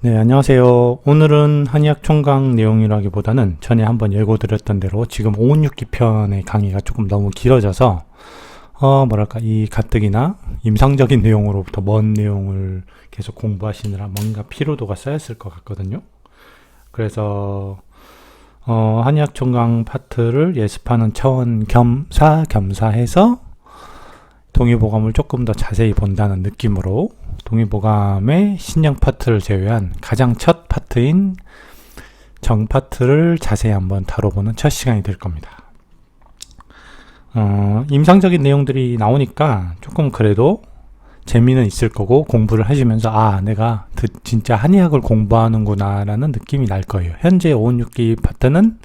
네, 안녕하세요. 오늘은 한의학 총각 내용이라기보다는 전에 한번 예고드렸던 대로 지금 516기 편의 강의가 조금 너무 길어져서 뭐랄까 이 가뜩이나 임상적인 내용으로부터 먼 내용을 계속 공부하시느라 뭔가 피로도가 쌓였을 것 같거든요. 그래서 한의학 총각 파트를 예습하는 차원 겸사겸사해서 동의보감을 조금 더 자세히 본다는 느낌으로 동의보감의 신형 파트를 제외한 가장 첫 파트인 정 파트를 자세히 한번 다뤄보는 첫 시간이 될 겁니다. 임상적인 내용들이 나오니까 조금 그래도 재미는 있을 거고 공부를 하시면서 내가 진짜 한의학을 공부하는구나 라는 느낌이 날 거예요. 현재 516기 파트는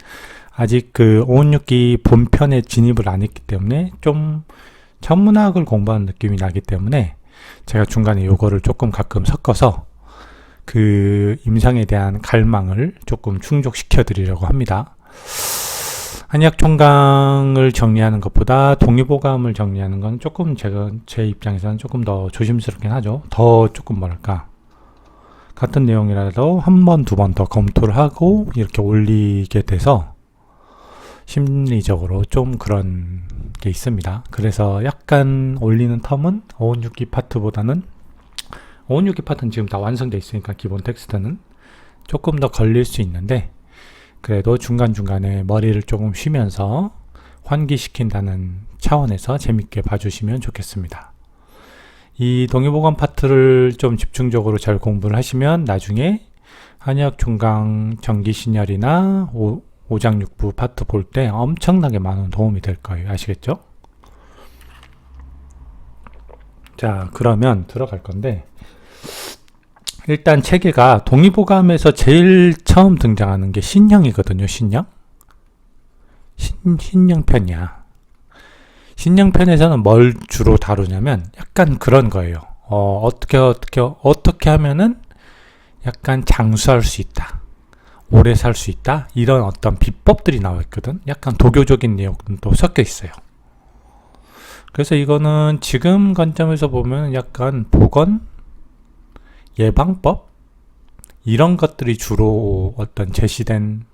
아직 그 516기 본편에 진입을 안 했기 때문에 좀 천문학을 공부하는 느낌이 나기 때문에 제가 중간에 요거를 조금 가끔 섞어서 그 임상에 대한 갈망을 조금 충족시켜 드리려고 합니다. 한의학 총강을 정리하는 것보다 동의보감을 정리하는 건 조금 제 입장에서는 조금 더 조심스럽긴 하죠. 더 조금 뭐랄까 같은 내용이라도 한 번, 두 번 더 검토를 하고 이렇게 올리게 돼서 심리적으로 좀 그런 게 있습니다. 그래서 약간 올리는 텀은 516기 파트보다는 516기 파트는 지금 다 완성되어 있으니까 기본 텍스트는 조금 더 걸릴 수 있는데 그래도 중간중간에 머리를 조금 쉬면서 환기시킨다는 차원에서 재밌게 봐주시면 좋겠습니다. 이 동의보감 파트를 좀 집중적으로 잘 공부를 하시면 나중에 한의학 총강 정기신열이나 오장육부 파트 볼 때 엄청나게 많은 도움이 될 거예요. 아시겠죠? 자, 그러면 들어갈 건데 일단 체계가 동의보감에서 제일 처음 등장하는 게 신형이거든요. 신형 편이야. 신형 편에서는 뭘 주로 다루냐면 약간 그런 거예요. 어떻게 하면은 약간 장수할 수 있다, 오래 살 수 있다, 이런 어떤 비법들이 나와 있거든. 약간 도교적인 내용도 섞여 있어요. 그래서 이거는 지금 관점에서 보면 약간 보건 예방법 이런 것들이 주로 어떤 제시된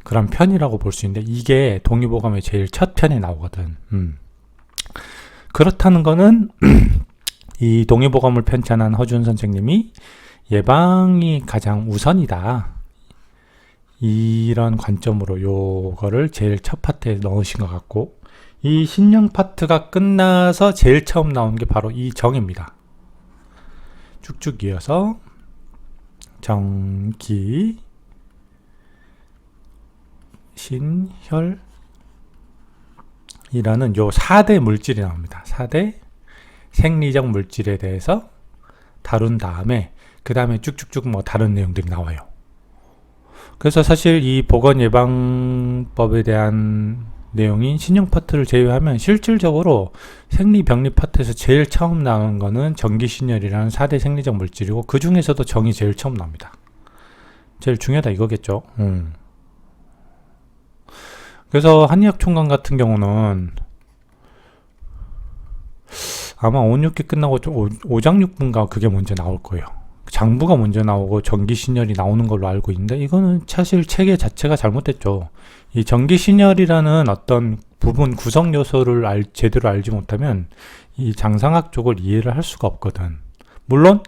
그런 편이라고 볼 수 있는데 이게 동의보감의 제일 첫 편에 나오거든. 그렇다는 거는 이 동의보감을 편찬한 허준 선생님이 예방이 가장 우선이다, 이런 관점으로 요거를 제일 첫 파트에 넣으신 것 같고, 이 신형 파트가 끝나서 제일 처음 나온 게 바로 이 정입니다. 쭉쭉 이어서 정기 신혈이라는 요 4대 물질이 나옵니다. 4대 생리적 물질에 대해서 다룬 다음에 그 다음에 쭉쭉쭉 뭐 다른 내용들이 나와요. 그래서 사실 이 보건 예방법에 대한 내용인 신형 파트를 제외하면 실질적으로 생리병리 파트에서 제일 처음 나온 거는 정기신열이라는 4대 생리적 물질이고 그 중에서도 정이 제일 처음 나옵니다. 제일 중요하다 이거겠죠. 그래서 한의학 총강 같은 경우는 아마 516기 끝나고 오장육부인가 그게 먼저 나올 거예요. 장부가 먼저 나오고 정기신열이 나오는 걸로 알고 있는데 이거는 사실 체계 자체가 잘못됐죠. 이 정기신열이라는 어떤 부분 구성 요소를 제대로 알지 못하면 이 장상학 쪽을 이해를 할 수가 없거든. 물론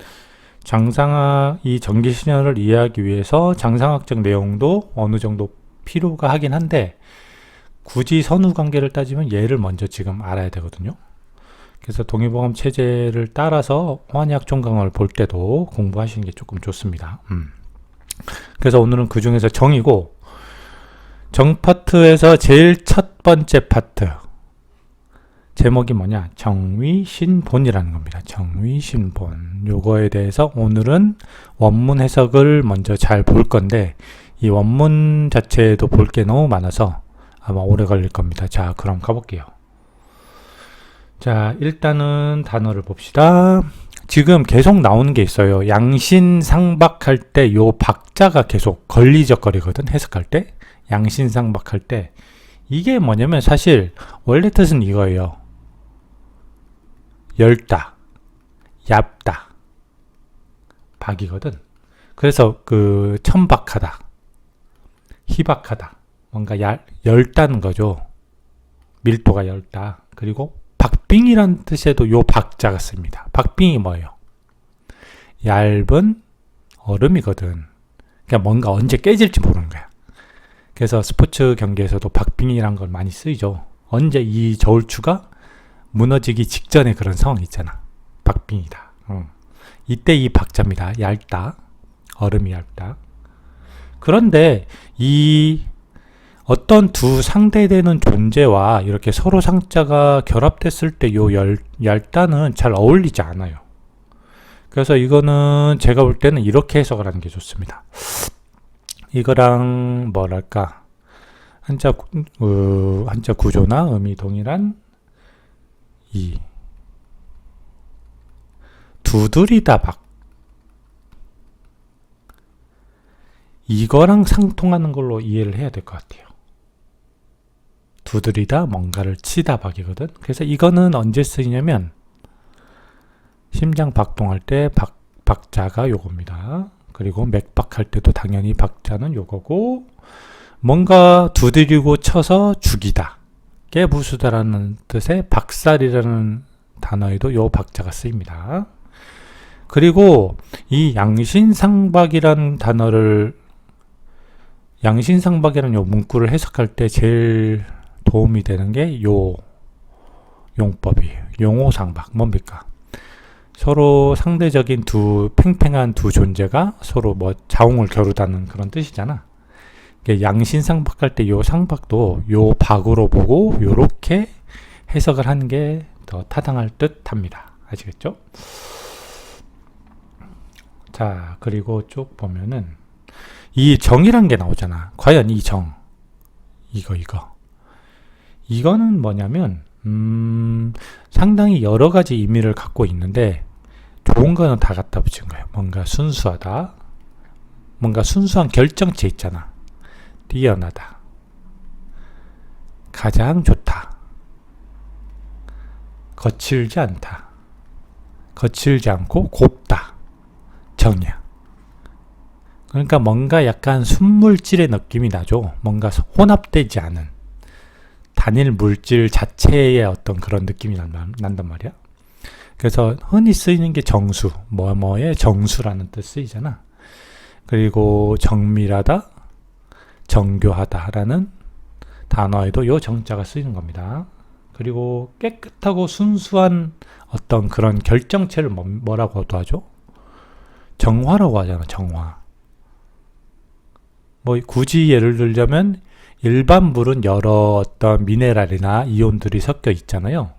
이 정기신열을 이해하기 위해서 장상학적 내용도 어느 정도 필요가 하긴 한데 굳이 선후관계를 따지면 얘를 먼저 지금 알아야 되거든요. 그래서 동의보감 체제를 따라서 한의학 총강을 볼 때도 공부하시는 게 조금 좋습니다. 그래서 오늘은 그 중에서 정이고, 정 파트에서 제일 첫 번째 파트 제목이 뭐냐, 정위신본이라는 겁니다. 정위신본, 요거에 대해서 오늘은 원문 해석을 먼저 잘 볼 건데 이 원문 자체에도 볼 게 너무 많아서 아마 오래 걸릴 겁니다. 자, 그럼 가볼게요. 자, 일단은 단어를 봅시다. 지금 계속 나오는 게 있어요. 양신상박할 때 요 박자가 계속 걸리적거리거든. 해석할 때 양신상박할 때 이게 뭐냐면 사실 원래 뜻은 이거예요. 열다, 얇다, 박이거든. 그래서 그 천박하다, 희박하다, 뭔가 얇다는 거죠. 밀도가 얇다. 그리고 박빙이란 뜻에도 요 박자가 씁니다. 박빙이 뭐예요? 얇은 얼음이거든. 그러니까 뭔가 언제 깨질지 모르는 거야. 그래서 스포츠 경기에서도 박빙이란 걸 많이 쓰이죠. 언제 이 저울추가 무너지기 직전에 그런 상황이 있잖아. 박빙이다. 이때 이 박자입니다. 얇다. 얼음이 얇다. 그런데 이 어떤 두 상대되는 존재와 이렇게 서로 상자가 결합됐을 때 요 얇다는 잘 어울리지 않아요. 그래서 이거는 제가 볼 때는 이렇게 해석을 하는 게 좋습니다. 이거랑 뭐랄까 한자 구조나 음이 동일한 이 두드리다 박, 이거랑 상통하는 걸로 이해를 해야 될 것 같아요. 두드리다 뭔가를 치다 박이거든. 그래서 이거는 언제 쓰이냐면 심장 박동할 때 박자가 요겁니다. 그리고 맥박할 때도 당연히 박자는 요거고, 뭔가 두드리고 쳐서 죽이다, 깨부수다라는 뜻의 박살이라는 단어에도 요 박자가 쓰입니다. 그리고 이 양신상박이라는 단어를, 양신상박이라는 요 문구를 해석할 때 제일 도움이 되는 게 요 용법이에요. 용호상박. 뭡니까? 서로 상대적인 팽팽한 두 존재가 서로 뭐 자웅을 겨루다는 그런 뜻이잖아. 양신상박할 때 요 상박도 요 박으로 보고 요렇게 해석을 하는 게 더 타당할 듯 합니다. 아시겠죠? 자, 그리고 쭉 보면은 이 정이란 게 나오잖아. 과연 이 정, 이거는 뭐냐면 상당히 여러 가지 의미를 갖고 있는데 좋은 거는 다 갖다 붙인 거예요. 뭔가 순수하다, 뭔가 순수한 결정체 있잖아. 뛰어나다, 가장 좋다, 거칠지 않다, 거칠지 않고 곱다, 정이야. 그러니까 뭔가 약간 순물질의 느낌이 나죠. 뭔가 혼합되지 않은 단일 물질 자체의 어떤 그런 느낌이 난단 말이야. 그래서 흔히 쓰이는 게 정수, 뭐뭐의 정수라는 뜻 쓰이잖아. 그리고 정밀하다, 정교하다라는 단어에도 요 정자가 쓰이는 겁니다. 그리고 깨끗하고 순수한 어떤 그런 결정체를 뭐라고도 하죠? 정화라고 하잖아. 정화. 뭐 굳이 예를 들자면 일반 물은 여러 어떤 미네랄이나 이온들이 섞여 있잖아요.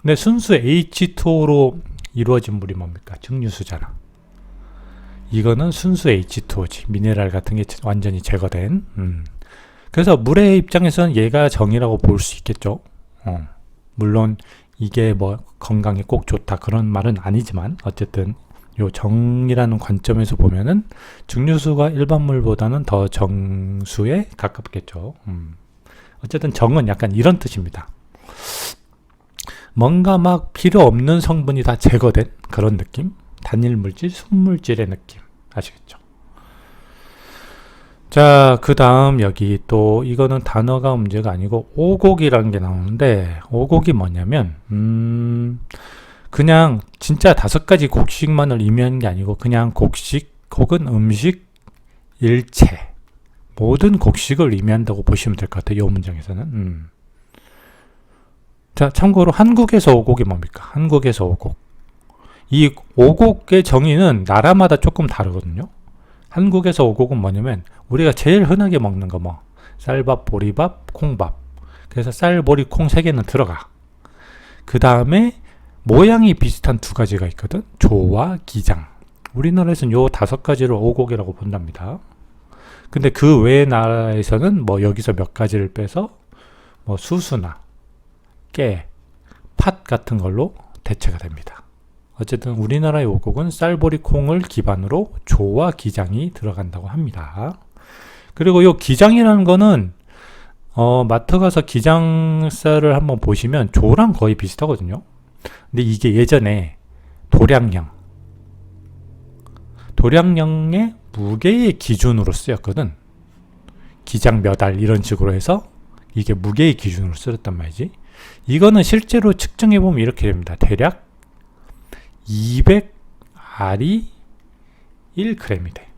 근데 순수 H2O로 이루어진 물이 뭡니까? 증류수잖아. 이거는 순수 H2O지. 미네랄 같은 게 완전히 제거된. 그래서 물의 입장에서는 얘가 정이라고 볼 수 있겠죠. 물론 이게 뭐 건강에 꼭 좋다 그런 말은 아니지만 어쨌든 요 정이라는 관점에서 보면은 증류수가 일반 물보다는 더 정수에 가깝겠죠. 어쨌든 정은 약간 이런 뜻입니다. 뭔가 막 필요 없는 성분이 다 제거된 그런 느낌? 단일 물질, 순물질의 느낌. 아시겠죠? 자, 그 다음 여기 또 이거는 단어가 문제가 아니고 오곡이라는 게 나오는데, 오곡이 뭐냐면 그냥 진짜 5가지 곡식만을 의미하는 게 아니고 그냥 곡식 혹은 음식 일체, 모든 곡식을 의미한다고 보시면 될 것 같아요. 이 문장에서는. 자, 참고로 한국에서 오곡이 뭡니까? 한국에서 오곡. 이 오곡의 정의는 나라마다 조금 다르거든요. 한국에서 오곡은 뭐냐면 우리가 제일 흔하게 먹는 거 뭐 쌀밥, 보리밥, 콩밥. 그래서 쌀, 보리, 콩 3개는 들어가. 그 다음에 모양이 비슷한 2가지가 있거든. 조와 기장. 우리나라에서는 요 5가지를 오곡이라고 본답니다. 근데 그 외의 나라에서는 뭐 여기서 몇 가지를 빼서 뭐 수수나 깨, 팥 같은 걸로 대체가 됩니다. 어쨌든 우리나라의 오곡은 쌀보리 콩을 기반으로 조와 기장이 들어간다고 합니다. 그리고 요 기장이라는 거는 마트 가서 기장쌀을 한번 보시면 조랑 거의 비슷하거든요. 근데 이게 예전에 도량령의 무게의 기준으로 쓰였거든. 기장 몇 알 이런 식으로 해서 이게 무게의 기준으로 쓰였단 말이지. 이거는 실제로 측정해보면 이렇게 됩니다. 대략 200알이 1g이 돼.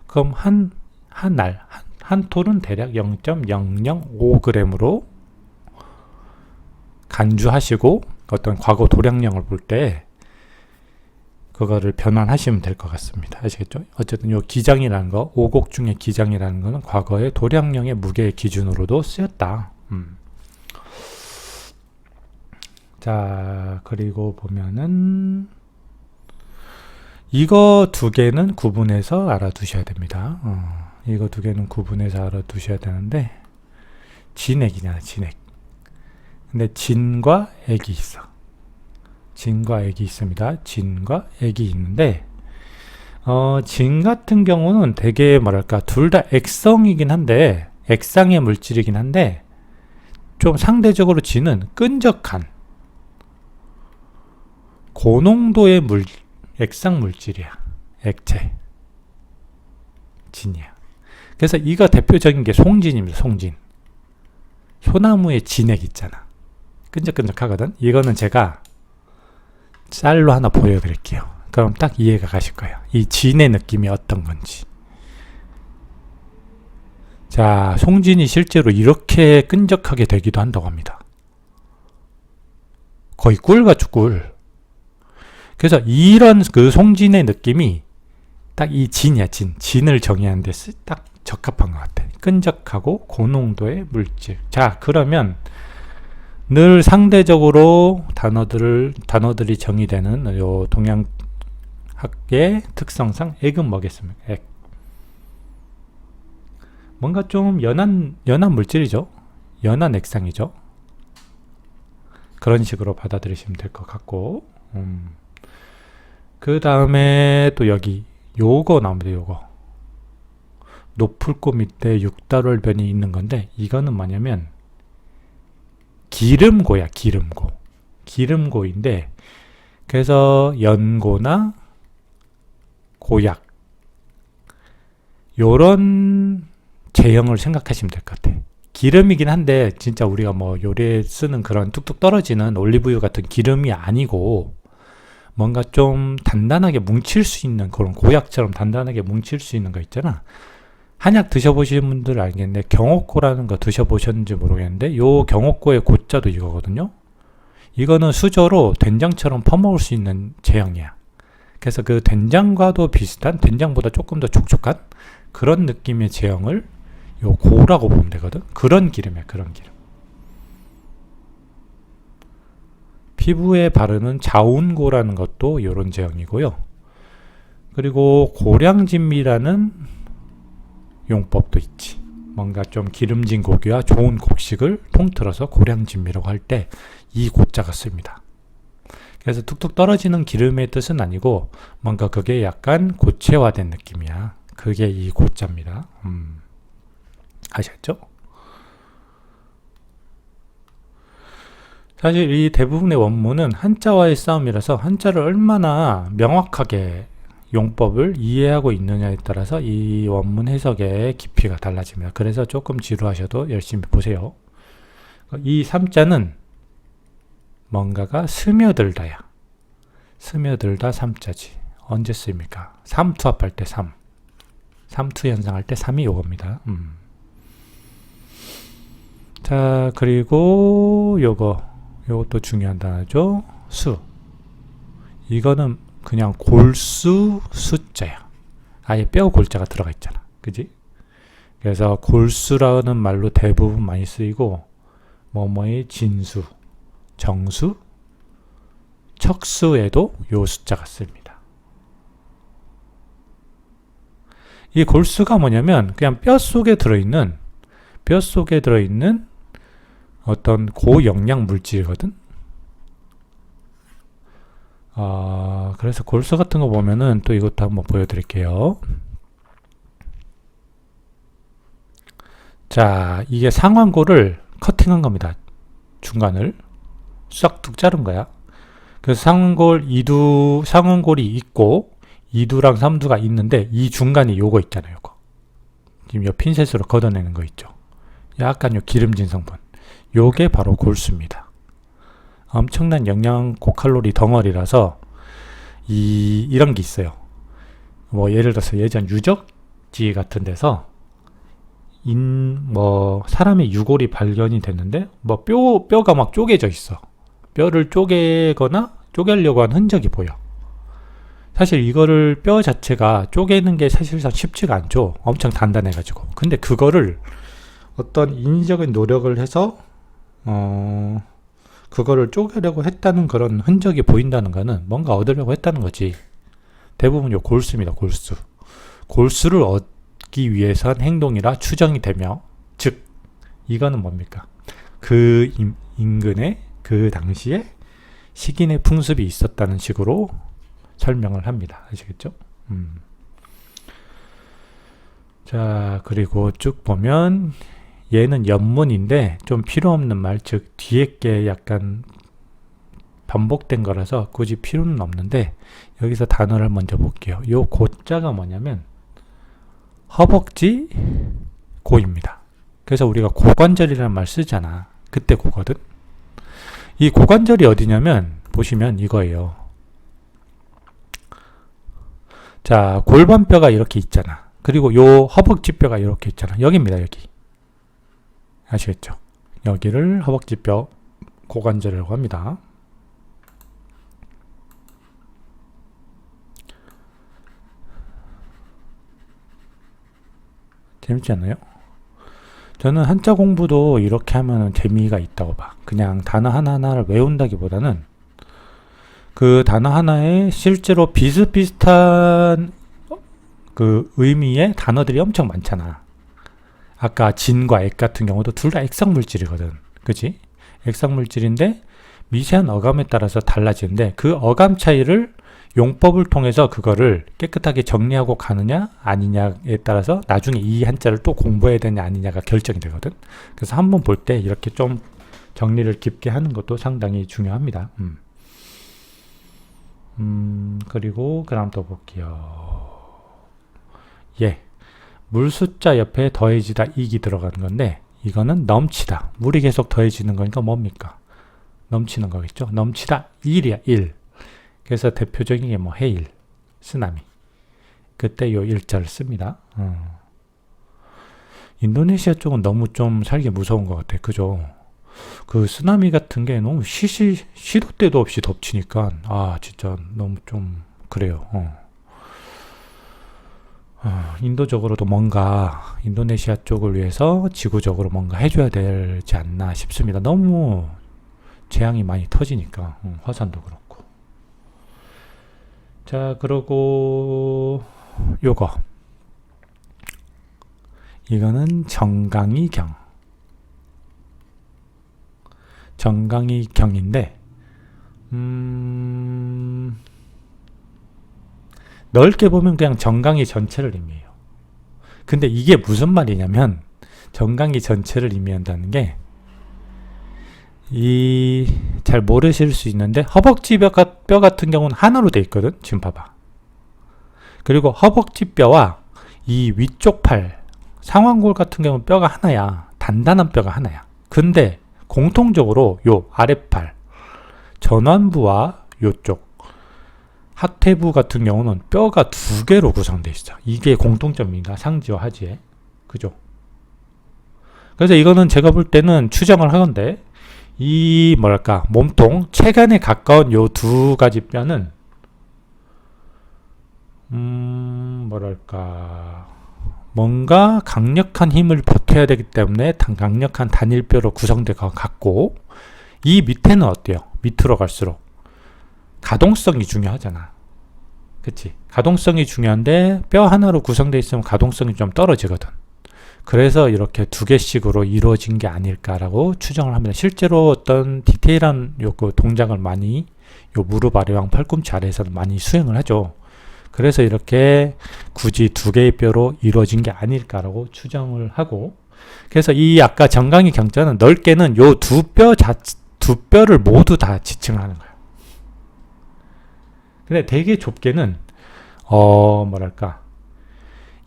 그럼 한 톨은 대략 0.005g으로 간주하시고 어떤 과거 도량령을 볼 때 그거를 변환하시면 될 것 같습니다. 아시겠죠? 어쨌든 요 기장이라는 거, 오곡 중의 기장이라는 거는 과거의 도량령의 무게의 기준으로도 쓰였다. 자, 그리고 보면은 이거 두 개는 구분해서 알아두셔야 됩니다. 이거 두 개는 구분해서 알아두셔야 되는데, 진액이잖아, 진액. 근데 진과 액이 있어. 진과 액이 있습니다. 진과 액이 있는데, 진 같은 경우는 되게 뭐랄까, 둘 다 액성이긴 한데, 액상의 물질이긴 한데, 좀 상대적으로 진은 끈적한, 고농도의 액상 물질이야. 액체. 진이야. 그래서 이거 대표적인 게 송진입니다. 송진. 소나무의 진액 있잖아. 끈적끈적하거든. 이거는 제가 짤로 하나 보여드릴게요. 그럼 딱 이해가 가실 거예요. 이 진의 느낌이 어떤 건지. 자, 송진이 실제로 이렇게 끈적하게 되기도 한다고 합니다. 거의 꿀같죠, 꿀. 그래서 이런 그 송진의 느낌이 딱 이 진이야, 진. 진을 정의하는 데 딱 적합한 것 같아. 끈적하고 고농도의 물질. 자, 그러면 늘 상대적으로 단어들이 정의되는 요 동양학의 특성상 액은 뭐겠습니까? 액. 뭔가 좀 연한 물질이죠. 연한 액상이죠. 그런 식으로 받아들이시면 될 것 같고, 그 다음에 또 여기 요거 나옵니다. 요거 노풀꽃 밑에 육달월변이 있는 건데, 이거는 뭐냐면 기름고야. 기름고인데, 그래서 연고나 고약 요런 제형을 생각하시면 될 것 같아. 기름이긴 한데 진짜 우리가 뭐 요리에 쓰는 그런 뚝뚝 떨어지는 올리브유 같은 기름이 아니고, 뭔가 좀 단단하게 뭉칠 수 있는 그런 고약처럼 단단하게 뭉칠 수 있는 거 있잖아. 한약 드셔보신 분들 알겠는데, 경옥고라는 거 드셔보셨는지 모르겠는데, 요 경옥고의 고자도 이거거든요. 이거는 수저로 된장처럼 퍼먹을 수 있는 제형이야. 그래서 그 된장과도 비슷한, 된장보다 조금 더 촉촉한 그런 느낌의 제형을 요 고라고 보면 되거든. 그런 기름이야, 그런 기름. 피부에 바르는 자운고라는 것도 요런 제형이고요. 그리고 고량진미라는 용법도 있지. 뭔가 좀 기름진 고기와 좋은 곡식을 통틀어서 고량진미라고 할 때 이 고자가 씁니다. 그래서 툭툭 떨어지는 기름의 뜻은 아니고, 뭔가 그게 약간 고체화된 느낌이야. 그게 이 고자입니다. 아셨죠? 사실 이 대부분의 원문은 한자와의 싸움이라서 한자를 얼마나 명확하게 용법을 이해하고 있느냐에 따라서 이 원문 해석의 깊이가 달라집니다. 그래서 조금 지루하셔도 열심히 보세요. 이 삼자는 뭔가가 스며들다야. 스며들다 삼자지. 언제 쓰입니까? 삼투합할 때 삼. 삼투 현상할 때 삼이 요겁니다. 자, 그리고 요것도 중요한 단어죠. 수. 이거는 그냥 골수 숫자야. 아예 뼈 골자가 들어가 있잖아. 그지? 그래서 골수라는 말로 대부분 많이 쓰이고, 뭐뭐의 진수, 정수, 척수에도 요 숫자가 씁니다. 이 골수가 뭐냐면 그냥 뼈 속에 들어있는 어떤 고영양 물질이거든. 그래서 골수 같은 거 보면은 또 이것도 한번 보여드릴게요. 자, 이게 상완골을 커팅한 겁니다. 중간을 싹둑 자른 거야. 그래서 상완골이 있고, 2두랑 3두가 있는데 이 중간에 요거 있잖아요. 요거. 지금 요 핀셋으로 걷어내는 거 있죠. 약간 요 기름진 성분. 요게 바로 골수입니다. 엄청난 영양 고칼로리 덩어리라서 이런 게 있어요. 뭐 예를 들어서 예전 유적지 같은 데서 사람의 유골이 발견이 됐는데 뭐 뼈가 막 쪼개져 있어. 뼈를 쪼개거나 쪼개려고 한 흔적이 보여. 사실 이거를 뼈 자체가 쪼개는 게 사실상 쉽지가 않죠. 엄청 단단해가지고. 근데 그거를 어떤 인위적인 노력을 해서 그거를 쪼개려고 했다는 그런 흔적이 보인다는 거는 뭔가 얻으려고 했다는 거지. 대부분 요 골수입니다. 골수. 골수를 얻기 위해서 한 행동이라 추정이 되며, 즉 이거는 뭡니까? 그 인근에 그 당시에 식인의 풍습이 있었다는 식으로 설명을 합니다. 아시겠죠? 자, 그리고 쭉 보면 얘는 연문인데 좀 필요 없는 말, 즉 뒤에 게 약간 반복된 거라서 굳이 필요는 없는데 여기서 단어를 먼저 볼게요. 요 고자가 뭐냐면 허벅지 고입니다. 그래서 우리가 고관절이라는 말 쓰잖아. 그때 고거든. 이 고관절이 어디냐면 보시면 이거예요. 자, 골반뼈가 이렇게 있잖아. 그리고 요 허벅지뼈가 이렇게 있잖아. 여기입니다. 여기. 아시겠죠? 여기를 허벅지뼈 고관절이라고 합니다. 재밌지 않나요? 저는 한자 공부도 이렇게 하면 재미가 있다고 봐. 그냥 단어 하나하나를 외운다기보다는 그 단어 하나에 실제로 비슷비슷한 그 의미의 단어들이 엄청 많잖아. 아까 진과 액 같은 경우도 둘 다 액상물질이거든. 그치? 액상물질인데 미세한 어감에 따라서 달라지는데 그 어감 차이를 용법을 통해서 그거를 깨끗하게 정리하고 가느냐 아니냐에 따라서 나중에 이 한자를 또 공부해야 되냐 아니냐가 결정이 되거든. 그래서 한번 볼 때 이렇게 좀 정리를 깊게 하는 것도 상당히 중요합니다. 그리고 그 다음 또 볼게요. 예. 물 숫자 옆에 더해지다 익이 들어가는 건데 이거는 넘치다. 물이 계속 더해지는 거니까 뭡니까? 넘치는 거겠죠. 넘치다. 일이야. 일. 그래서 대표적인 게 뭐 해일, 쓰나미. 그때 요 일자를 씁니다. 인도네시아 쪽은 너무 좀 살기 무서운 것 같아. 그죠? 그 쓰나미 같은 게 너무 시도 때도 없이 덮치니까 진짜 너무 좀 그래요. 인도적으로도 뭔가 인도네시아 쪽을 위해서 지구적으로 뭔가 해줘야 되지 않나 싶습니다. 너무 재앙이 많이 터지니까 화산도 그렇고. 자, 그러고 요거 이거는 정강이경. 정강이경인데 넓게 보면 그냥 정강이 전체를 의미해요. 근데 이게 무슨 말이냐면 정강이 전체를 의미한다는 게 잘 모르실 수 있는데 허벅지 뼈 같은 경우는 하나로 돼 있거든. 지금 봐봐. 그리고 허벅지 뼈와 이 위쪽 팔 상완골 같은 경우는 뼈가 하나야. 단단한 뼈가 하나야. 근데 공통적으로 요 아랫팔 전완부와 요쪽 하태부 같은 경우는 뼈가 두 개로 구성되어 있어. 이게 공통점입니다. 상지와 하지에. 그죠? 그래서 이거는 제가 볼 때는 추정을 하건데 이 뭐랄까 몸통 체간에 가까운 요 두 가지 뼈는 뭐랄까 뭔가 강력한 힘을 버텨야 되기 때문에 강력한 단일뼈로 구성된 것 같고 이 밑에는 어때요? 밑으로 갈수록 가동성이 중요하잖아. 그치? 가동성이 중요한데 뼈 하나로 구성되어 있으면 가동성이 좀 떨어지거든. 그래서 이렇게 두 개씩으로 이루어진 게 아닐까라고 추정을 합니다. 실제로 어떤 디테일한 그 동작을 많이 요 무릎 아래랑 팔꿈치 아래에서는 많이 수행을 하죠. 그래서 이렇게 굳이 두 개의 뼈로 이루어진 게 아닐까라고 추정을 하고, 그래서 이 아까 정강이 경자는 넓게는 요 두 뼈를 모두 다 지칭을 하는 거예요. 근데 되게 좁게는 뭐랄까,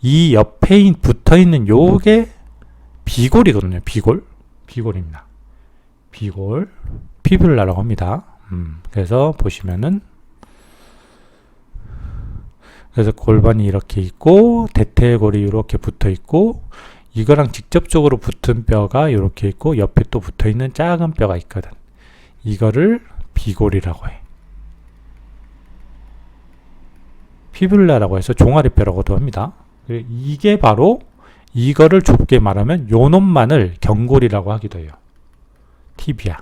이 옆에 붙어 있는 요게 비골이거든요. 비골입니다. 비골, 피뷸라라고 합니다. 그래서 보시면은, 그래서 골반이 이렇게 있고 대퇴골이 이렇게 붙어 있고 이거랑 직접적으로 붙은 뼈가 이렇게 있고 옆에 또 붙어 있는 작은 뼈가 있거든. 이거를 비골이라고 해. 피뷸라라고 해서 종아리뼈라고도 합니다. 이게 바로, 이거를 좁게 말하면 요 놈만을 경골이라고 하기도 해요. 티비아.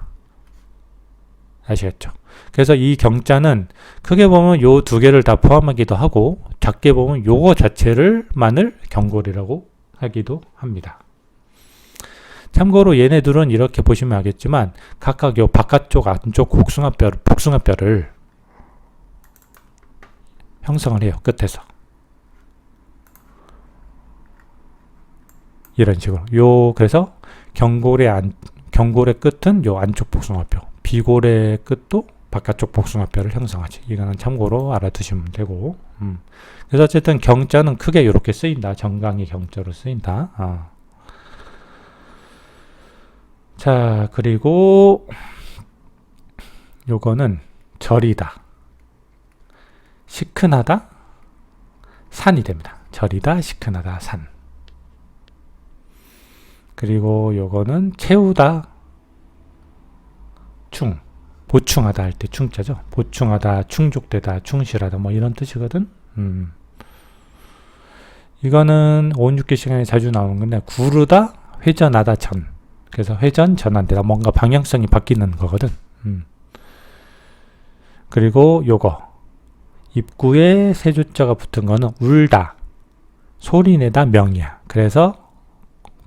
아시겠죠? 그래서 이 경자는 크게 보면 요 두 개를 다 포함하기도 하고 작게 보면 요거 자체를만을 경골이라고 하기도 합니다. 참고로 얘네들은 이렇게 보시면 알겠지만 각각 요 바깥쪽 안쪽 복숭아뼈를 형성을 해요. 끝에서 이런 식으로. 그래서 경골의 끝은 요 안쪽 복숭아뼈, 비골의 끝도 바깥쪽 복숭아뼈를 형성하지. 이거는 참고로 알아두시면 되고. 그래서 어쨌든 경자는 크게 이렇게 쓰인다. 정강이 경자로 쓰인다. 자, 그리고 요거는 절이다, 시큰하다, 산이 됩니다. 절이다, 시큰하다, 산. 그리고 요거는 채우다, 충. 보충하다 할 때 충자죠. 보충하다, 충족되다, 충실하다 뭐 이런 뜻이거든. 이거는 5, 6개 시간에 자주 나오는 건데 구르다, 회전하다, 전. 그래서 회전, 전환되다. 뭔가 방향성이 바뀌는 거거든. 그리고 요거 입구에 세 조자가 붙은 거는 울다, 소리내다, 명이야. 그래서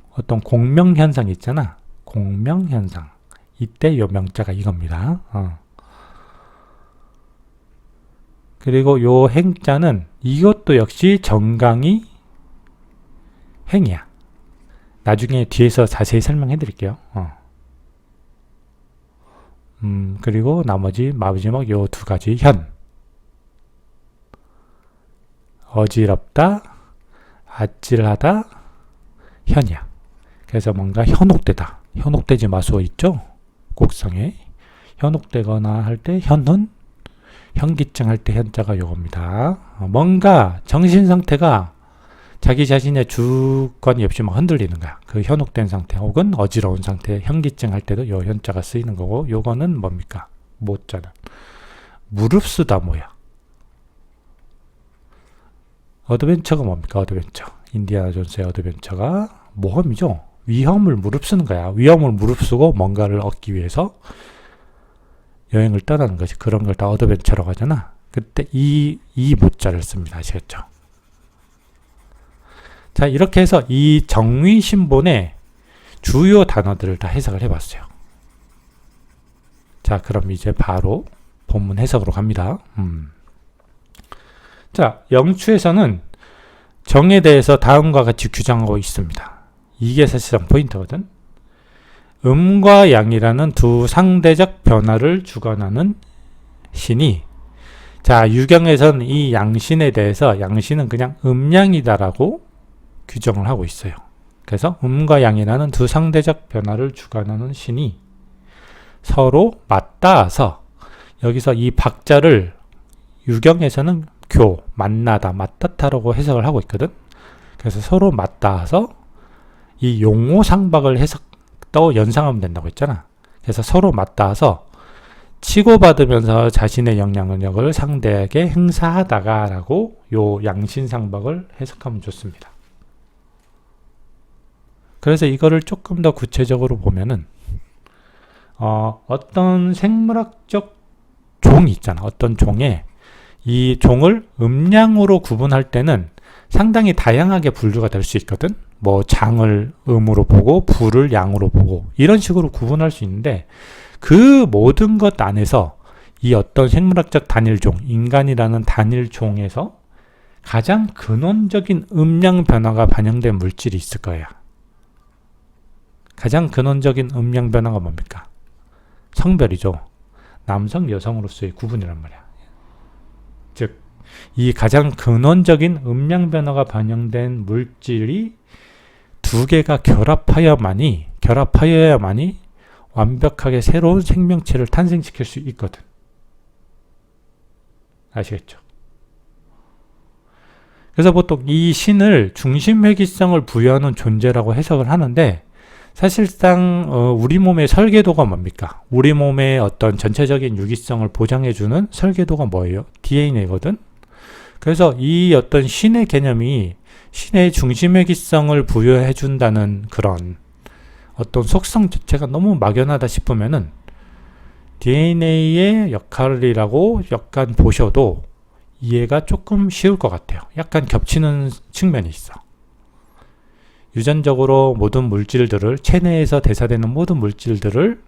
어떤 공명현상 있잖아. 공명현상. 이때 요 명자가 이겁니다. 그리고 요 행자는 이것도 역시 정강이 행이야. 나중에 뒤에서 자세히 설명해 드릴게요. 그리고 마지막 요 두 가지 현. 어지럽다, 아찔하다, 현이야. 그래서 뭔가 현혹되다. 현혹되지 마소 있죠? 곡성에. 현혹되거나 할 때 현훈, 현기증 할 때 현자가 요겁니다. 뭔가 정신 상태가 자기 자신의 주권이 없이 막 흔들리는 거야. 그 현혹된 상태 혹은 어지러운 상태, 현기증 할 때도 요 현자가 쓰이는 거고, 요거는 뭡니까? 모자는 무릅쓰다 뭐야. 어드벤처가 뭡니까? 어드벤처. 인디아나 존스의 어드벤처가 모험이죠. 위험을 무릅쓰는 거야. 위험을 무릅쓰고 뭔가를 얻기 위해서 여행을 떠나는 거지. 그런 걸 다 어드벤처라고 하잖아. 그때 이 모자를 씁니다. 아시겠죠? 자, 이렇게 해서 이 정위신본의 주요 단어들을 다 해석을 해봤어요. 자, 그럼 이제 바로 본문 해석으로 갑니다. 자, 영추에서는 정에 대해서 다음과 같이 규정하고 있습니다. 이게 사실상 포인트거든. 음과 양이라는 두 상대적 변화를 주관하는 신이, 자, 유경에서는 이 양신에 대해서 양신은 그냥 음양이다라고 규정을 하고 있어요. 그래서 음과 양이라는 두 상대적 변화를 주관하는 신이 서로 맞닿아서, 여기서 이 박자를 유경에서는 만나다, 맞닿다라고 해석을 하고 있거든. 그래서 서로 맞닿아서 이 용호상박을 또 연상하면 된다고 했잖아. 그래서 서로 맞닿아서 치고받으면서 자신의 영향력을 상대에게 행사하다가 라고 요 양신상박을 해석하면 좋습니다. 그래서 이거를 조금 더 구체적으로 보면은 어떤 생물학적 종이 있잖아. 어떤 종에 이 종을 음양으로 구분할 때는 상당히 다양하게 분류가 될 수 있거든. 뭐 장을 음으로 보고 불을 양으로 보고 이런 식으로 구분할 수 있는데, 그 모든 것 안에서 이 어떤 생물학적 단일종, 인간이라는 단일종에서 가장 근원적인 음양 변화가 반영된 물질이 있을 거야. 가장 근원적인 음양 변화가 뭡니까? 성별이죠. 남성, 여성으로서의 구분이란 말이야. 즉 이 가장 근원적인 음량 변화가 반영된 물질이 두 개가 결합하여야만이 완벽하게 새로운 생명체를 탄생시킬 수 있거든. 아시겠죠? 그래서 보통 이 신을 중심회귀성을 부여하는 존재라고 해석을 하는데, 사실상 우리 몸의 설계도가 뭡니까? 우리 몸의 어떤 전체적인 유기성을 보장해주는 설계도가 뭐예요? DNA거든. 그래서 이 어떤 신의 개념이 신의 중심회귀성을 부여해준다는 그런 어떤 속성 자체가 너무 막연하다 싶으면은 DNA의 역할이라고 약간 보셔도 이해가 조금 쉬울 것 같아요. 약간 겹치는 측면이 있어. 유전적으로 모든 물질들을, 체내에서 대사되는 모든 물질들을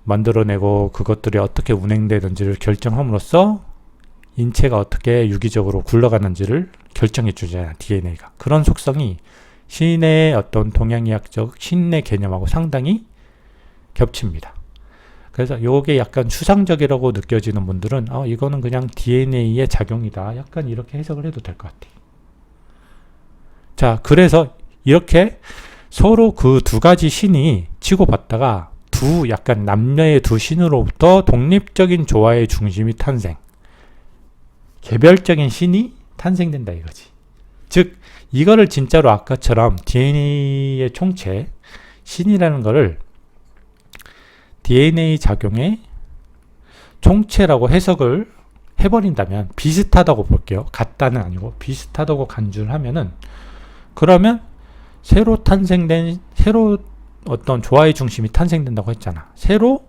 만들어내고 그것들이 어떻게 운행되는지를 결정함으로써 인체가 어떻게 유기적으로 굴러가는지를 결정해 주잖아요. DNA가. 그런 속성이 신의 어떤 동양의학적 신의 개념하고 상당히 겹칩니다. 그래서 요게 약간 추상적이라고 느껴지는 분들은 이거는 그냥 DNA의 작용이다. 약간 이렇게 해석을 해도 될 것 같아요. 자, 그래서 이렇게 서로 그 두 가지 신이 치고받다가 약간 남녀의 두 신으로부터 독립적인 조화의 중심이 탄생. 개별적인 신이 탄생된다 이거지. 즉, 이거를 진짜로 아까처럼 DNA의 총체, 신이라는 거를 DNA 작용의 총체라고 해석을 해버린다면, 비슷하다고 볼게요. 같다는 아니고 비슷하다고 간주를 하면은, 그러면 새로 어떤 조화의 중심이 탄생된다고 했잖아. 새로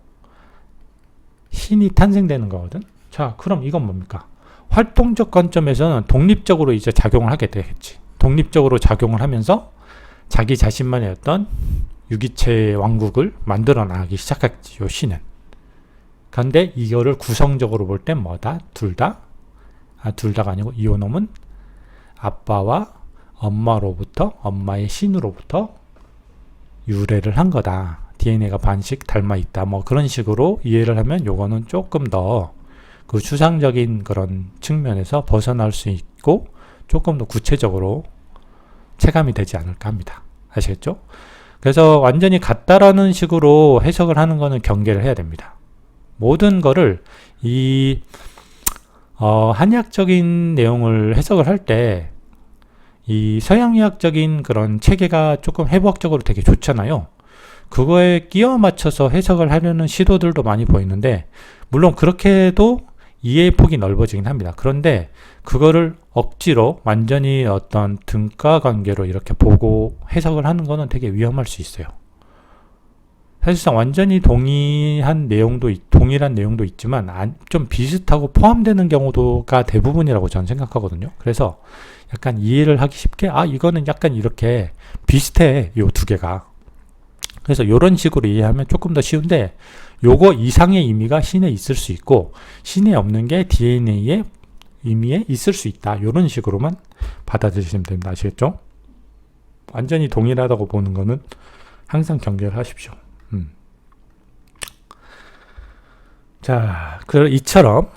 신이 탄생되는 거거든. 자, 그럼 이건 뭡니까? 활동적 관점에서는 독립적으로 이제 작용을 하게 되겠지. 독립적으로 작용을 하면서 자기 자신만의 어떤 유기체의 왕국을 만들어 나가기 시작했지, 요 신은. 그런데 이거를 구성적으로 볼 땐 뭐다? 둘 다가 아니고 이오놈은 아빠와 엄마로부터, 엄마의 신으로부터 유래를 한 거다. DNA가 반씩 닮아 있다. 뭐 그런 식으로 이해를 하면 요거는 조금 더 그 추상적인 그런 측면에서 벗어날 수 있고 조금 더 구체적으로 체감이 되지 않을까 합니다. 아시겠죠? 그래서 완전히 같다라는 식으로 해석을 하는 거는 경계를 해야 됩니다. 모든 거를 한의학적인 내용을 해석을 할 때 이 서양의학적인 그런 체계가 조금 해부학적으로 되게 좋잖아요. 그거에 끼워 맞춰서 해석을 하려는 시도들도 많이 보이는데, 물론 그렇게 해도 이해의 폭이 넓어지긴 합니다. 그런데 그거를 억지로 완전히 어떤 등가 관계로 이렇게 보고 해석을 하는 거는 되게 위험할 수 있어요. 사실상 완전히 동일한 내용도 있지만 좀 비슷하고 포함되는 경우가 대부분이라고 저는 생각하거든요. 그래서 약간 이해를 하기 쉽게 이거는 약간 이렇게 비슷해, 요 두 개가. 그래서 이런 식으로 이해하면 조금 더 쉬운데, 요거 이상의 의미가 신에 있을 수 있고 신에 없는 게 DNA의 의미에 있을 수 있다. 이런 식으로만 받아들이시면 됩니다. 아시겠죠? 완전히 동일하다고 보는 거는 항상 경계를 하십시오. 자, 이처럼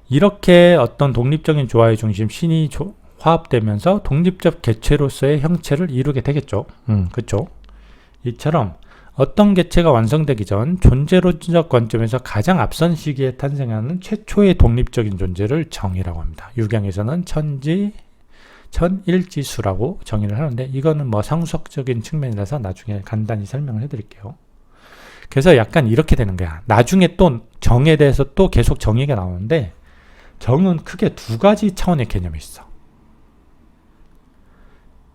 이렇게 어떤 독립적인 조화의 중심 신이 화합되면서 독립적 개체로서의 형체를 이루게 되겠죠. 그렇죠? 이처럼 어떤 개체가 완성되기 전 존재론적 관점에서 가장 앞선 시기에 탄생하는 최초의 독립적인 존재를 정이라고 합니다. 유경에서는 천일지수라고 정의를 하는데, 이거는 뭐 상수학적인 측면이라서 나중에 간단히 설명을 해드릴게요. 그래서 약간 이렇게 되는 거야. 나중에 또 정에 대해서 또 계속 정의가 나오는데, 정은 크게 두 가지 차원의 개념이 있어.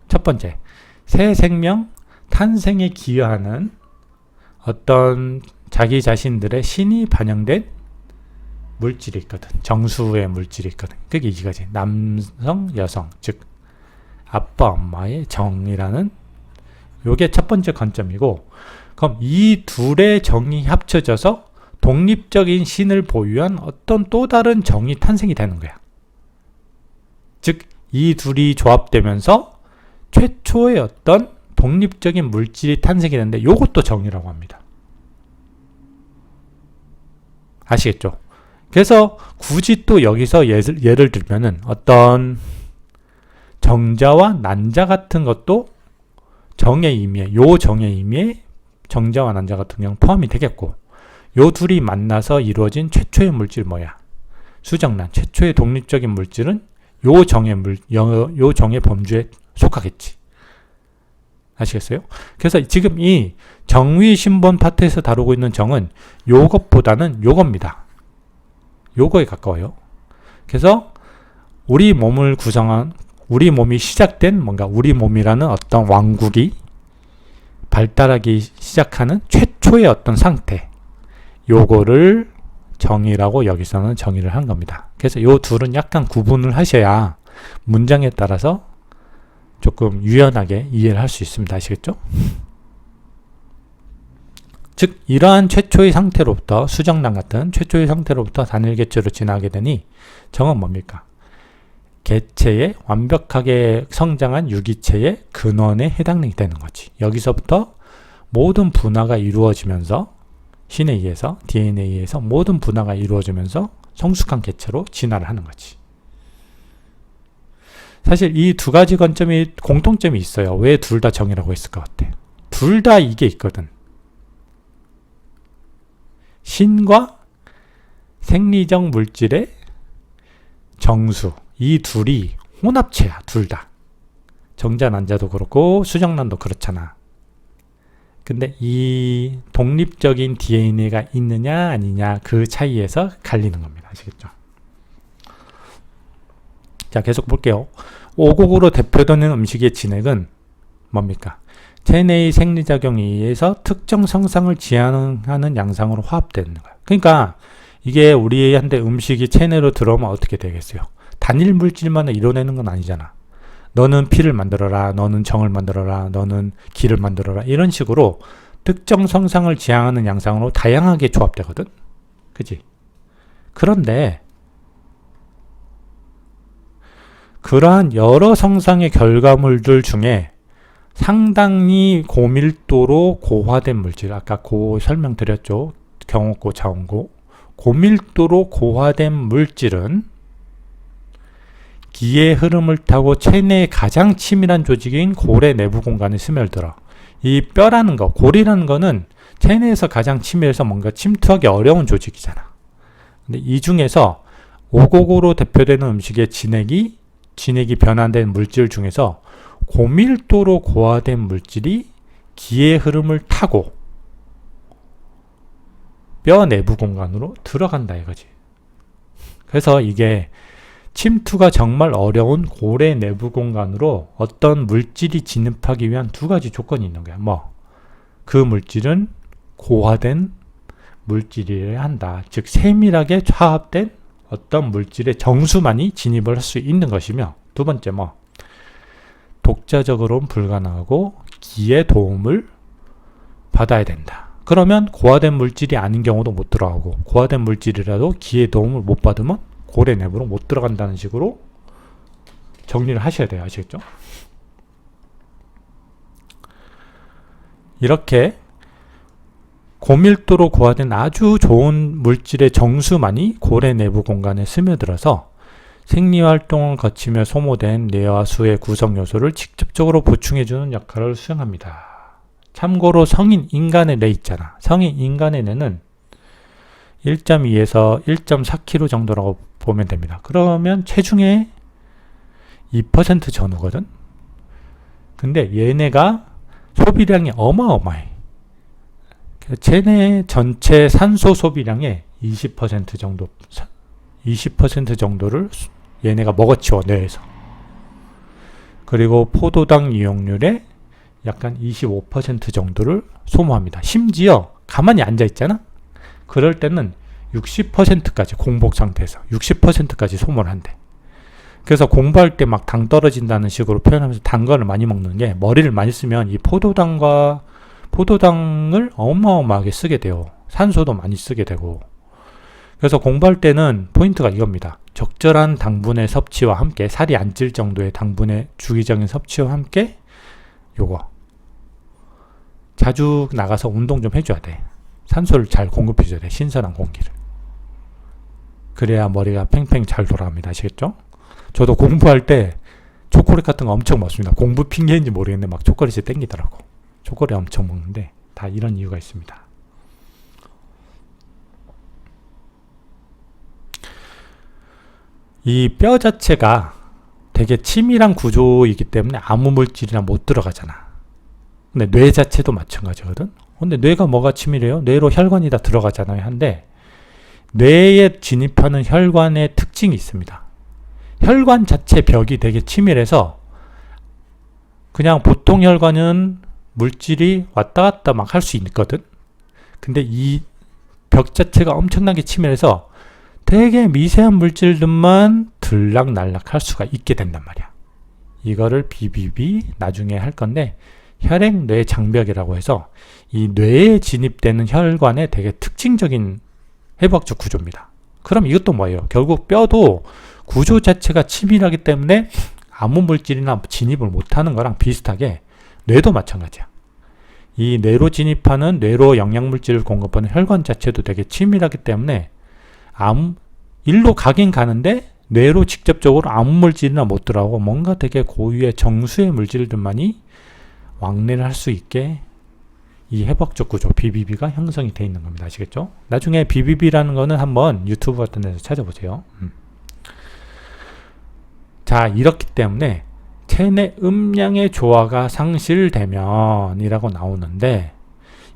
첫 번째, 새 생명 탄생에 기여하는 어떤 자기 자신들의 신이 반영된 물질이 있거든. 정수의 물질이 있거든. 그게 이거지. 남성, 여성, 즉 아빠, 엄마의 정이라는 요게 첫 번째 관점이고, 그럼 이 둘의 정이 합쳐져서 독립적인 신을 보유한 어떤 또 다른 정이 탄생이 되는 거야. 즉 이 둘이 조합되면서 최초의 어떤 독립적인 물질이 탄생이 되는데, 요것도 정이라고 합니다. 아시겠죠? 그래서 굳이 또 여기서 예를 들면은 어떤 정자와 난자 같은 것도 정의 의미에, 요 정의 의미에 정자와 난자 같은 경우 포함이 되겠고, 요 둘이 만나서 이루어진 최초의 물질 뭐야? 수정란. 최초의 독립적인 물질은 요 정의 범주에 속하겠지. 아시겠어요? 그래서 지금 이 정위 신본 파트에서 다루고 있는 정은 요것보다는 요겁니다. 요거에 가까워요. 그래서 우리 몸이 시작된 뭔가 우리 몸이라는 어떤 왕국이 발달하기 시작하는 최초의 어떤 상태, 요거를 정의라고 여기서는 정의를 한 겁니다. 그래서 요 둘은 약간 구분을 하셔야 문장에 따라서 조금 유연하게 이해를 할 수 있습니다. 아시겠죠? 즉 이러한 최초의 상태로부터 수정란 같은 최초의 상태로부터 단일 개체로 진화하게 되니 정은 뭡니까? 개체의 완벽하게 성장한 유기체의 근원에 해당이 되는 거지. 여기서부터 모든 분화가 이루어지면서 신에 의해서 DNA에 의해서 모든 분화가 이루어지면서 성숙한 개체로 진화를 하는 거지. 사실 이 두 가지 관점이 공통점이 있어요. 왜 둘 다 정이라고 했을 것 같아? 둘 다 이게 있거든. 신과 생리적 물질의 정수, 이 둘이 혼합체야. 둘 다. 정자 난자도 그렇고 수정란도 그렇잖아. 근데 이 독립적인 DNA가 있느냐 아니냐 그 차이에서 갈리는 겁니다. 아시겠죠? 자, 계속 볼게요. 오곡으로 대표되는 음식의 진액은 뭡니까? 체내의 생리작용에 의해서 특정 성상을 지향하는 양상으로 화합되는 거야. 그러니까 이게 우리한테 음식이 체내로 들어오면 어떻게 되겠어요? 단일 물질만을 이뤄내는 건 아니잖아. 너는 피를 만들어라, 너는 정을 만들어라, 너는 기를 만들어라, 이런 식으로 특정 성상을 지향하는 양상으로 다양하게 조합되거든. 그치? 그런데 그러한 여러 성상의 결과물들 중에 상당히 고밀도로 고화된 물질, 아까 설명드렸죠. 경옥고, 자원고. 고밀도로 고화된 물질은 기의 흐름을 타고 체내의 가장 치밀한 조직인 골의 내부 공간에 스며들어. 이 뼈라는 거, 골이라는 거는 체내에서 가장 치밀해서 뭔가 침투하기 어려운 조직이잖아. 근데 이 중에서 오곡으로 대표되는 음식의 진액이 변환된 물질 중에서 고밀도로 고화된 물질이 기의 흐름을 타고 뼈 내부 공간으로 들어간다 이거지. 그래서 이게 침투가 정말 어려운 골의 내부 공간으로 어떤 물질이 진입하기 위한 두 가지 조건이 있는 거야. 그 물질은 고화된 물질이어야 한다. 즉 세밀하게 화합된 어떤 물질의 정수만이 진입을 할 수 있는 것이며, 두 번째 독자적으로는 불가능하고 기의 도움을 받아야 된다. 그러면 고화된 물질이 아닌 경우도 못 들어가고, 고화된 물질이라도 기의 도움을 못 받으면 골의 내부로 못 들어간다는 식으로 정리를 하셔야 돼요. 아시겠죠? 이렇게 고밀도로 고화된 아주 좋은 물질의 정수만이 골의 내부 공간에 스며들어서 생리활동을 거치며 소모된 뇌와 수의 구성 요소를 직접적으로 보충해주는 역할을 수행합니다. 참고로 성인 인간의 뇌 있잖아. 성인 인간의 뇌는 1.2에서 1.4kg 정도라고 보면 됩니다. 그러면 체중의 2% 전후거든. 근데 얘네가 소비량이 어마어마해. 체내 전체 산소 소비량의 20% 정도, 20% 정도를 얘네가 먹어치워, 뇌에서. 그리고 포도당 이용률의 약간 25% 정도를 소모합니다. 심지어 가만히 앉아 있잖아? 그럴 때는 60%까지 공복 상태에서 60%까지 소모를 한대. 그래서 공부할 때 막 당 떨어진다는 식으로 표현하면서 단 거를 많이 먹는 게, 머리를 많이 쓰면 이 포도당을 어마어마하게 쓰게 돼요. 산소도 많이 쓰게 되고. 그래서 공부할 때는 포인트가 이겁니다. 적절한 당분의 섭취와 함께, 살이 안 찔 정도의 당분의 주기적인 섭취와 함께 요거 자주 나가서 운동 좀 해줘야 돼. 산소를 잘 공급해줘야 돼. 신선한 공기를. 그래야 머리가 팽팽 잘 돌아갑니다. 아시겠죠? 저도 공부할 때 초콜릿 같은 거 엄청 먹습니다. 공부 핑계인지 모르겠는데 막 초콜릿이 땡기더라고. 초콜릿 엄청 먹는데 다 이런 이유가 있습니다. 이 뼈 자체가 되게 치밀한 구조이기 때문에 아무 물질이나 못 들어가잖아. 근데 뇌 자체도 마찬가지거든. 근데 뇌가 뭐가 치밀해요? 뇌로 혈관이 다 들어가잖아요. 한데 뇌에 진입하는 혈관의 특징이 있습니다. 혈관 자체 벽이 되게 치밀해서 그냥 보통 혈관은 물질이 왔다 갔다 막 할 수 있거든. 근데 이 벽 자체가 엄청나게 치밀해서 되게 미세한 물질들만 들락날락 할 수가 있게 된단 말이야. 이거를 BBB 나중에 할 건데 혈액-뇌 장벽이라고 해서 이 뇌에 진입되는 혈관의 되게 특징적인 해부학적 구조입니다. 그럼 이것도 뭐예요? 결국 뼈도 구조 자체가 치밀하기 때문에 아무 물질이나 진입을 못하는 거랑 비슷하게 뇌도 마찬가지야. 이 뇌로 진입하는 뇌로 영양물질을 공급하는 혈관 자체도 되게 치밀하기 때문에 일로 가긴 가는데 뇌로 직접적으로 아무 물질이나 못 들어가고 뭔가 되게 고유의 정수의 물질들만이 왕래를 할 수 있게 이 해부학적 구조 BBB가 형성이 되어 있는 겁니다. 아시겠죠? 나중에 BBB라는 거는 한번 유튜브 같은 데서 찾아보세요. 자, 이렇기 때문에 체내 음양의 조화가 상실되면 이라고 나오는데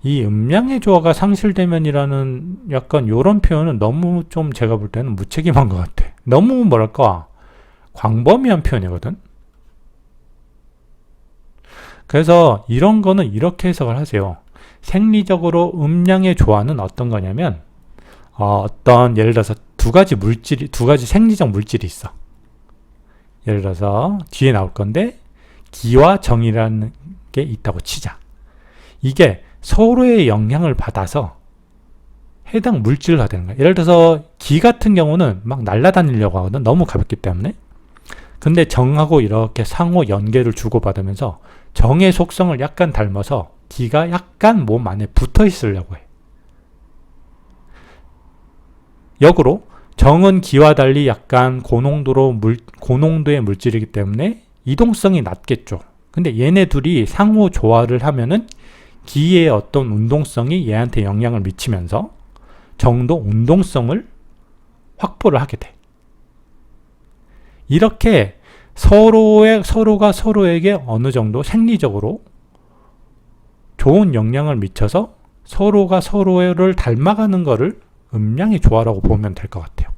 이 음양의 조화가 상실되면이라는 약간 요런 표현은 너무 좀 제가 볼 때는 무책임한 것 같아. 너무 뭐랄까 광범위한 표현이거든. 그래서 이런 거는 이렇게 해석을 하세요. 생리적으로 음양의 조화는 어떤 거냐면 어떤 예를 들어서 두 가지 생리적 물질이 있어. 예를 들어서 뒤에 나올 건데 기와 정이라는 게 있다고 치자. 이게 서로의 영향을 받아서 해당 물질화 되는 거야. 예를 들어서 기 같은 경우는 막 날아다니려고 하거든. 너무 가볍기 때문에. 근데 정하고 이렇게 상호 연계를 주고받으면서 정의 속성을 약간 닮아서 기가 약간 몸 안에 붙어 있으려고 해. 역으로 정은 기와 달리 약간 고농도의 물질이기 때문에 이동성이 낮겠죠. 근데 얘네 둘이 상호 조화를 하면은 기의 어떤 운동성이 얘한테 영향을 미치면서 정도 운동성을 확보를 하게 돼. 이렇게 서로가 서로에게 어느 정도 생리적으로 좋은 영향을 미쳐서 서로가 서로를 닮아가는 거를 음양의 조화라고 보면 될 것 같아요.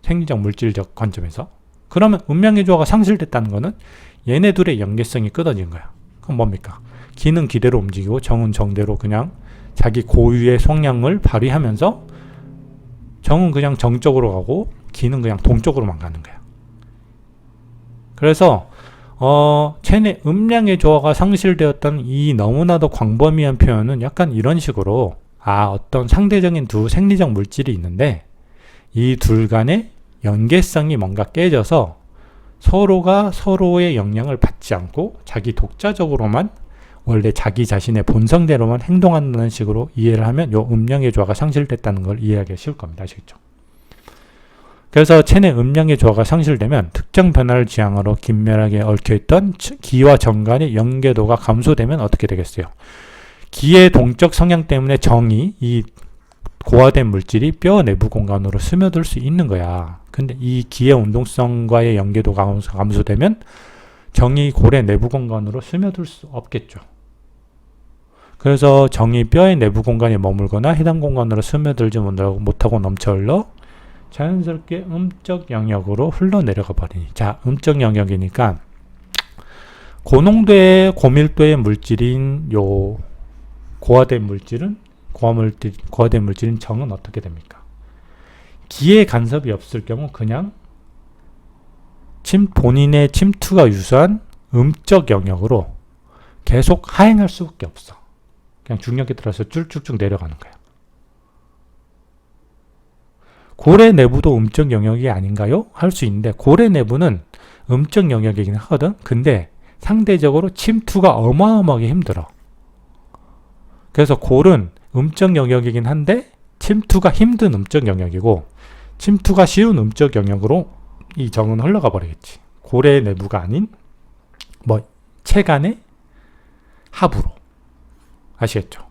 생리적 물질적 관점에서. 그러면 음양의 조화가 상실됐다는 거는 얘네 둘의 연계성이 끊어진 거야. 그럼 뭡니까? 기는 기대로 움직이고 정은 정대로 그냥 자기 고유의 성향을 발휘하면서 정은 그냥 정쪽으로 가고 기는 그냥 동쪽으로만 가는 거야. 그래서 체내 음양의 조화가 상실되었다는 이 너무나도 광범위한 표현은 약간 이런 식으로 어떤 상대적인 두 생리적 물질이 있는데 이 둘 간의 연계성이 뭔가 깨져서 서로가 서로의 영향을 받지 않고 자기 독자적으로만 원래 자기 자신의 본성대로만 행동한다는 식으로 이해를 하면 요 음양의 조화가 상실됐다는 걸 이해하기 쉬울 겁니다. 아시겠죠? 그래서 체내 음양의 조화가 상실되면 특정 변화를 지향하러 긴밀하게 얽혀있던 기와 정 간의 연계도가 감소되면 어떻게 되겠어요? 기의 동적 성향 때문에 정이 이 고화된 물질이 뼈 내부 공간으로 스며들 수 있는 거야. 근데 이 기의 운동성과의 연계도가 감소되면 정이 고래 내부 공간으로 스며들 수 없겠죠. 그래서 정이 뼈의 내부 공간에 머물거나 해당 공간으로 스며들지 못하고 넘쳐 흘러 자연스럽게 음적 영역으로 흘러내려가 버리니. 자, 음적 영역이니까 고농도의 고밀도의 물질인 요 고화된 물질인 정은 어떻게 됩니까? 기의 간섭이 없을 경우 그냥 본인의 침투가 유사한 음적 영역으로 계속 하행할 수밖에 없어. 그냥 중력에 들어서 쭉쭉쭉 내려가는 거야. 고래 내부도 음적 영역이 아닌가요? 할 수 있는데 고래 내부는 음적 영역이긴 하거든. 근데 상대적으로 침투가 어마어마하게 힘들어. 그래서 골은 음적 영역이긴 한데 침투가 힘든 음적 영역이고 침투가 쉬운 음적 영역으로 이 정은 흘러가 버리겠지. 고래 내부가 아닌 체간의 하부로. 아시겠죠?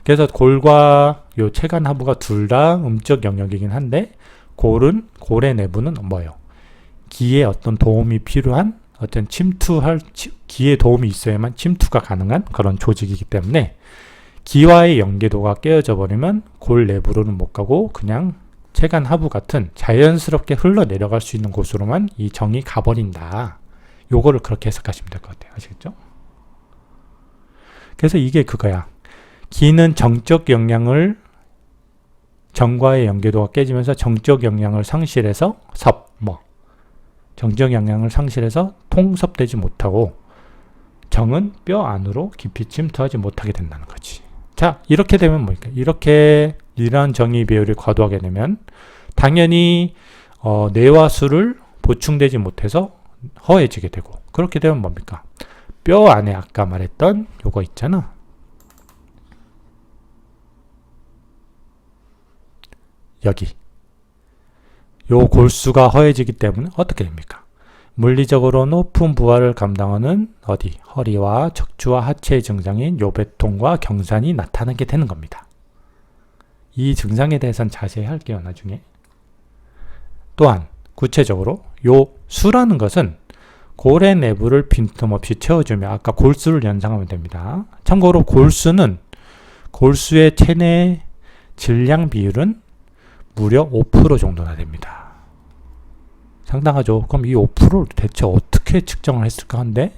그래서 골과 요 체간 하부가 둘 다 음적 영역이긴 한데 고래 내부는 뭐예요? 기에 어떤 도움이 필요한 어떤 기에 도움이 있어야만 침투가 가능한 그런 조직이기 때문에 기와의 연계도가 깨어져 버리면 골 내부로는 못 가고 그냥 체간 하부 같은 자연스럽게 흘러내려갈 수 있는 곳으로만 이 정이 가버린다. 요거를 그렇게 해석하시면 될 것 같아요. 아시겠죠? 그래서 이게 그거야. 기는 정적 영향을 정과의 연계도가 깨지면서 정적 영향을 상실해서 정적 영향을 상실해서 통섭되지 못하고 정은 뼈 안으로 깊이 침투하지 못하게 된다는 거지. 자, 이렇게 되면 뭡니까? 이렇게 이러한 정의 배열이 과도하게 되면 당연히 뇌와 수를 보충되지 못해서 허해지게 되고, 그렇게 되면 뭡니까? 뼈 안에 아까 말했던 요거 있잖아. 여기 요 골수가 허해지기 때문에 어떻게 됩니까? 물리적으로 높은 부하를 감당하는 허리와 척추와 하체의 증상인 요배통과 경산이 나타나게 되는 겁니다. 이 증상에 대해서는 자세히 할게요, 나중에. 또한 구체적으로 요 수라는 것은 고래 내부를 빈틈없이 채워주며 아까 골수를 연상하면 됩니다. 참고로 골수의 체내 질량 비율은 무려 5% 정도나 됩니다. 상당하죠. 그럼 이 5%를 대체 어떻게 측정을 했을까 한데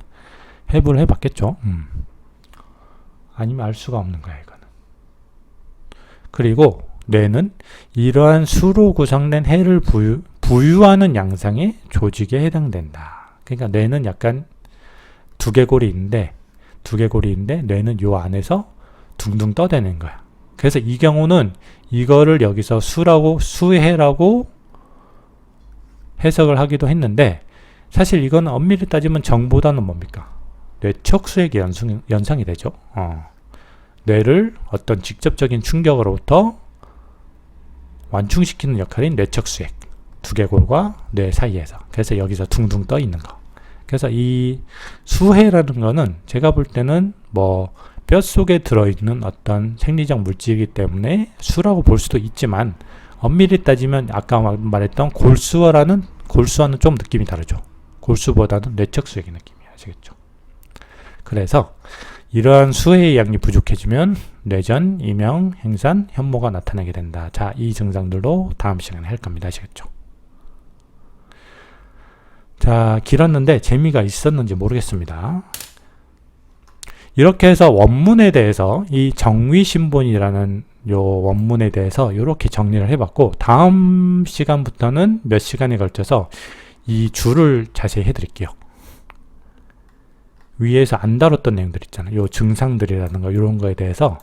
해부를 해봤겠죠. 아니면 알 수가 없는 거야, 이거는. 그리고 뇌는 이러한 수로 구성된 해를 부유하는 양상의 조직에 해당된다. 그러니까 뇌는 약간 두개골이 있는데 뇌는 요 안에서 둥둥 떠대는 거야. 그래서 이 경우는 이거를 여기서 수해라고 해석을 하기도 했는데, 사실 이건 엄밀히 따지면 정보다는 뭡니까? 뇌척수액의 연상이 되죠. 뇌를 어떤 직접적인 충격으로부터 완충시키는 역할인 뇌척수액, 두개골과 뇌 사이에서. 그래서 여기서 둥둥 떠 있는 거. 그래서 이 수해라는 거는 제가 볼 때는 뼛속에 들어있는 어떤 생리적 물질이기 때문에 수라고 볼 수도 있지만, 엄밀히 따지면 아까 말했던 골수와는 좀 느낌이 다르죠. 골수보다는 뇌척수액의 느낌이 아시겠죠. 그래서 이러한 수해의 양이 부족해지면 뇌전, 이명, 행산, 현모가 나타나게 된다. 자, 이 증상들도 다음 시간에 할 겁니다. 아시겠죠? 자, 길었는데 재미가 있었는지 모르겠습니다. 이렇게 해서 원문에 대해서 이 정위신본이라는 요 원문에 대해서 이렇게 정리를 해봤고, 다음 시간부터는 몇 시간에 걸쳐서 이 줄을 자세히 해드릴게요. 위에서 안 다뤘던 내용들 있잖아요. 요 증상들이라든가 이런 거에 대해서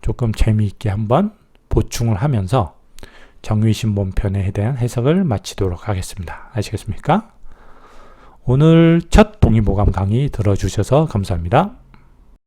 조금 재미있게 한번 보충을 하면서 정위신본 편에 대한 해석을 마치도록 하겠습니다. 아시겠습니까? 오늘 첫 동의보감 강의 들어주셔서 감사합니다.